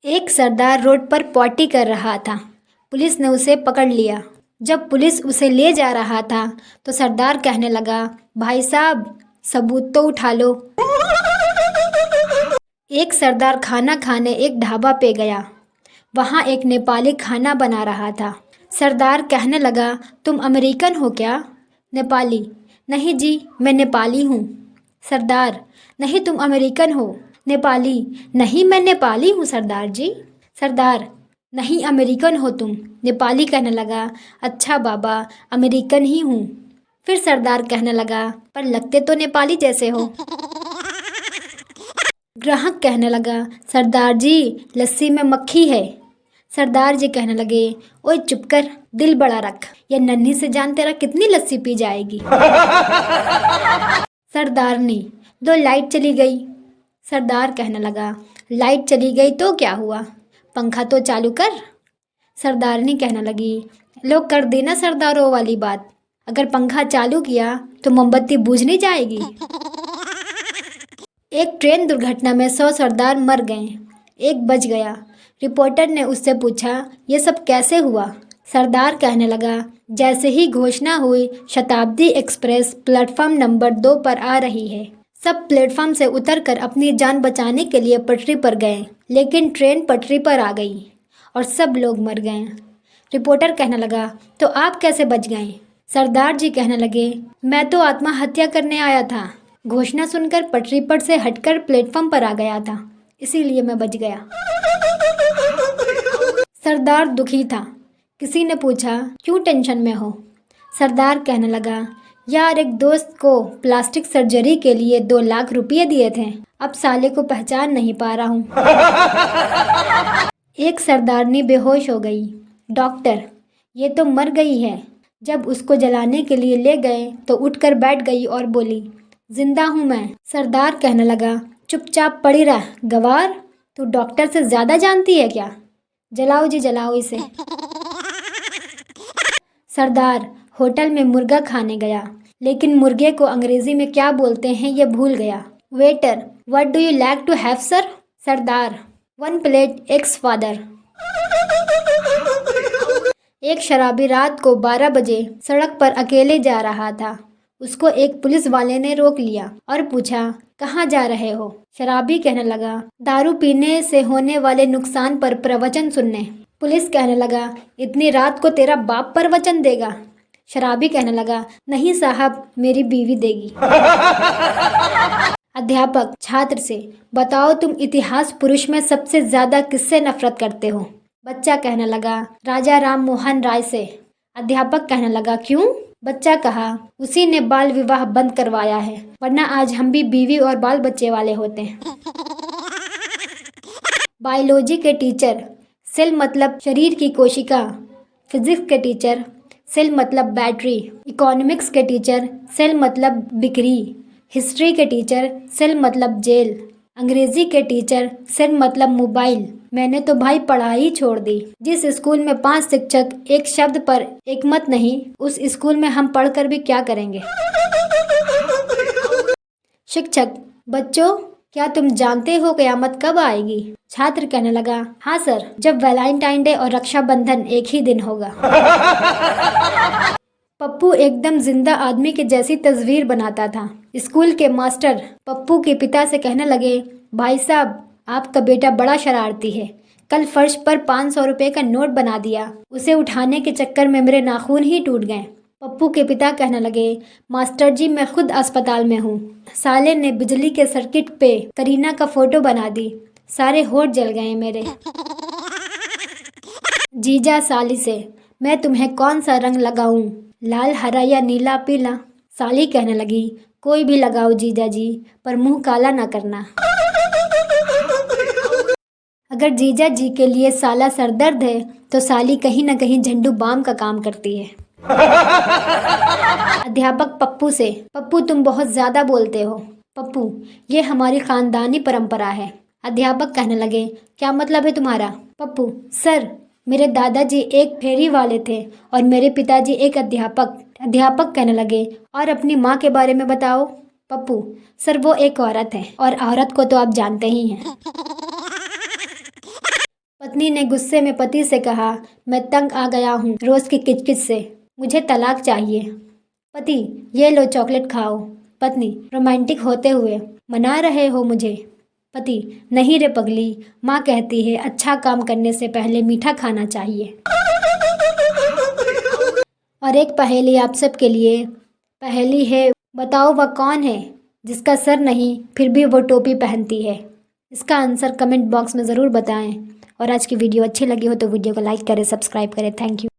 एक सरदार रोड पर पॉटी कर रहा था। पुलिस ने उसे पकड़ लिया। जब पुलिस उसे ले जा रहा था तो सरदार कहने लगा, भाई साहब सबूत तो उठा लो। एक सरदार खाना खाने एक ढाबा पे गया। वहाँ एक नेपाली खाना बना रहा था। सरदार कहने लगा, तुम अमेरिकन हो क्या? नेपाली, नहीं जी मैं नेपाली हूँ। सरदार, नहीं तुम अमेरिकन हो। नेपाली, नहीं मैं नेपाली हूँ सरदार जी। सरदार, नहीं अमेरिकन हो तुम। नेपाली कहने लगा, अच्छा बाबा अमेरिकन ही हूँ। फिर सरदार कहने लगा, पर लगते तो नेपाली जैसे हो। ग्राहक कहने लगा, सरदार जी लस्सी में मक्खी है। सरदार जी कहने लगे, ओए चुप कर, दिल बड़ा रख, ये नन्ही से जान तेरा कितनी लस्सी पी जाएगी। सरदारनी, दो लाइट चली गई। सरदार कहने लगा, लाइट चली गई तो क्या हुआ, पंखा तो चालू कर। सरदारनी कहने लगी, लो कर देना सरदारों वाली बात, अगर पंखा चालू किया तो मोमबत्ती बुझ नहीं जाएगी। एक ट्रेन दुर्घटना में 100 सरदार मर गए, एक बच गया। रिपोर्टर ने उससे पूछा, ये सब कैसे हुआ? सरदार कहने लगा, जैसे ही घोषणा हुई शताब्दी एक्सप्रेस प्लेटफॉर्म नंबर 2 पर आ रही है, सब प्लेटफॉर्म से उतरकर अपनी जान बचाने के लिए पटरी पर गए, लेकिन ट्रेन पटरी पर आ गई और सब लोग मर गए। रिपोर्टर कहने लगा, तो आप कैसे बच गए? सरदार जी कहने लगे, मैं तो आत्महत्या करने आया था, घोषणा सुनकर पटरी पर से हटकर प्लेटफॉर्म पर आ गया था, इसीलिए मैं बच गया। सरदार दुखी था। किसी ने पूछा, क्यों टेंशन में हो? सरदार कहने लगा, यार एक दोस्त को प्लास्टिक सर्जरी के लिए 2 लाख रुपये दिए थे, अब साले को पहचान नहीं पा रहा हूँ। एक सरदारनी बेहोश हो गई। डॉक्टर, ये तो मर गई है। जब उसको जलाने के लिए ले गए तो उठकर बैठ गई और बोली, जिंदा हूँ मैं। सरदार कहने लगा, चुपचाप पड़ी रह गवार, तू डॉक्टर से ज़्यादा जानती है क्या? जलाओ जी जलाओ इसे। सरदार होटल में मुर्गा खाने गया, लेकिन मुर्गे को अंग्रेजी में क्या बोलते हैं ये भूल गया। Waiter, what do you like to have sir? Sardar, 1 plate eggs father. एक शराबी रात को 12 बजे सड़क पर अकेले जा रहा था। उसको एक पुलिस वाले ने रोक लिया और पूछा, कहाँ जा रहे हो? शराबी कहने लगा, दारू पीने से होने वाले नुकसान पर प्रवचन सुनने। पुलिस कहने लगा, इतनी रात को तेरा बाप प्रवचन देगा? शराबी कहने लगा, नहीं साहब मेरी बीवी देगी। अध्यापक छात्र से, बताओ तुम इतिहास पुरुष में सबसे ज्यादा किससे नफरत करते हो? बच्चा कहने लगा, राजा राम मोहन राय से। अध्यापक कहने लगा, क्यों? बच्चा कहा, उसी ने बाल विवाह बंद करवाया है, वरना आज हम भी बीवी और बाल बच्चे वाले होते हैं। बायोलॉजी के टीचर, सेल मतलब शरीर की कोशिका। फिजिक्स के टीचर, सेल मतलब बैटरी। इकोनॉमिक्स के टीचर, सेल मतलब बिक्री। हिस्ट्री के टीचर, सेल मतलब जेल। अंग्रेजी के टीचर, सेल मतलब मोबाइल। मैंने तो भाई पढ़ाई छोड़ दी। जिस स्कूल में 5 शिक्षक एक शब्द पर एक मत नहीं, उस स्कूल में हम पढ़कर भी क्या करेंगे? शिक्षक, बच्चों क्या तुम जानते हो क़यामत कब आएगी? छात्र कहने लगा, हाँ सर, जब वैलेंटाइन डे और रक्षाबंधन एक ही दिन होगा। पप्पू एकदम जिंदा आदमी के जैसी तस्वीर बनाता था। स्कूल के मास्टर पप्पू के पिता से कहने लगे, भाई साहब आपका बेटा बड़ा शरारती है, कल फर्श पर 500 रुपये का नोट बना दिया, उसे उठाने के चक्कर में मेरे नाखून ही टूट गए। पप्पू के पिता कहने लगे, मास्टर जी मैं खुद अस्पताल में हूँ, साले ने बिजली के सर्किट पे करीना का फोटो बना दी, सारे होठ जल गए मेरे। जीजा साली से, मैं तुम्हें कौन सा रंग लगाऊं, लाल हरा या नीला पीला? साली कहने लगी, कोई भी लगाओ जीजा जी, पर मुंह काला ना करना। अगर जीजा जी के लिए साला सरदर्द है तो साली कहीं ना कहीं झंडू बाम का काम करती है। अध्यापक पप्पू से, पप्पू तुम बहुत ज़्यादा बोलते हो। पप्पू, ये हमारी ख़ानदानी परंपरा है। अध्यापक कहने लगे, क्या मतलब है तुम्हारा? पप्पू, सर मेरे दादाजी एक फेरी वाले थे और मेरे पिताजी एक अध्यापक। अध्यापक कहने लगे, और अपनी माँ के बारे में बताओ। पप्पू, सर वो एक औरत है, और औरत को तो आप जानते ही हैं। पत्नी ने गुस्से में पति से कहा, मैं तंग आ गया हूँ रोज़ की किचकिच से, मुझे तलाक चाहिए। पति, ये लो चॉकलेट खाओ। पत्नी रोमांटिक होते हुए, मना रहे हो मुझे? पति, नहीं रे पगली, माँ कहती है अच्छा काम करने से पहले मीठा खाना चाहिए। और एक पहेली आप सबके लिए। पहेली है, बताओ वह कौन है जिसका सर नहीं फिर भी वो टोपी पहनती है? इसका आंसर कमेंट बॉक्स में ज़रूर बताएं। और आज की वीडियो अच्छी लगी हो तो वीडियो को लाइक करें, सब्सक्राइब करें। Thank you.